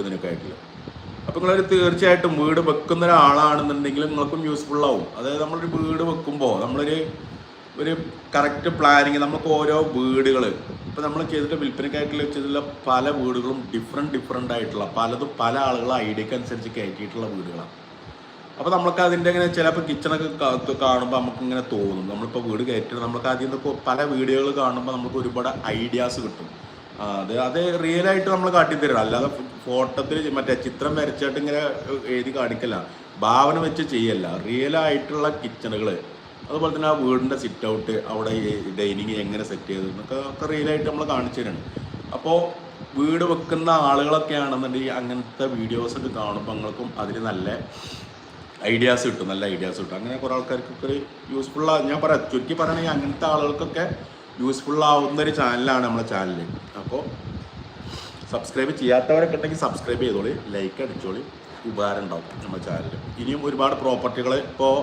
ഇതിനൊക്കെ ആയിട്ടുള്ള. അപ്പോൾ നിങ്ങളൊരു തീർച്ചയായിട്ടും വീട് വെക്കുന്ന ഒരാളാണെന്നുണ്ടെങ്കിൽ നിങ്ങൾക്കും യൂസ്ഫുൾ ആവും. അതായത് നമ്മളൊരു വീട് വെക്കുമ്പോൾ ഒരു കറക്റ്റ് പ്ലാനിങ്, നമുക്ക് ഓരോ വീടുകൾ ഇപ്പോൾ നമ്മൾ ചെയ്തിട്ട് വിൽപ്പനയ്ക്കായിട്ടുള്ള വെച്ചിട്ടുള്ള പല വീടുകളും ഡിഫറെൻ്റ് ആയിട്ടുള്ള പലതും പല ആളുകളെ ഐഡിയക്ക് അനുസരിച്ച് കയറ്റിയിട്ടുള്ള വീടുകളാണ്. അപ്പോൾ നമുക്ക് അതിൻ്റെ ഇങ്ങനെ ചിലപ്പോൾ കിച്ചണൊക്കെ കാണുമ്പോൾ നമുക്ക് ഇങ്ങനെ തോന്നും, നമ്മളിപ്പോൾ വീട് കയറ്റിയിട്ട് നമുക്ക് ആദ്യം പല വീഡിയോകൾ കാണുമ്പോൾ നമുക്ക് ഒരുപാട് ഐഡിയാസ് കിട്ടും. അത് റിയലായിട്ട് നമ്മൾ കാട്ടിത്തരണം, അല്ലാതെ ഫോട്ടോത്തിൽ മറ്റേ ചിത്രം വരച്ചിട്ട് ഇങ്ങനെ എഴുതി കാണിക്കല്ല, ഭാവന വെച്ച് ചെയ്യല്ല. റിയലായിട്ടുള്ള കിച്ചണുകൾ, അതുപോലെ തന്നെ ആ വീടിൻ്റെ സിറ്റ് ഔട്ട്, അവിടെ ഡൈനിങ് എങ്ങനെ സെറ്റ് ചെയ്തു എന്നൊക്കെ റിയലായിട്ട് നമ്മൾ കാണിച്ചു തരാണ്. അപ്പോൾ വീട് വെക്കുന്ന ആളുകളൊക്കെ ആണെന്നുണ്ടെങ്കിൽ അങ്ങനത്തെ വീഡിയോസൊക്കെ കാണുമ്പോൾ നിങ്ങൾക്കും അതിൽ നല്ല ഐഡിയാസ് കിട്ടും. അങ്ങനെ കുറേ ആൾക്കാർക്കൊക്കെ ഒരു യൂസ്ഫുള്ളാണ്. ഞാൻ ചുരുക്കി പറയണമെങ്കിൽ അങ്ങനത്തെ ആളുകൾക്കൊക്കെ യൂസ്ഫുള്ളാവുന്ന ഒരു ചാനലാണ് നമ്മുടെ ചാനൽ. അപ്പോൾ സബ്സ്ക്രൈബ് ചെയ്യാത്തവരൊക്കെ ഉണ്ടെങ്കിൽ സബ്സ്ക്രൈബ് ചെയ്തോളി, ലൈക്ക് അടിച്ചോളി, ഉപകാരം ഉണ്ടാവും നമ്മുടെ ചാനൽ. ഇനിയും ഒരുപാട് പ്രോപ്പർട്ടികൾ ഇപ്പോൾ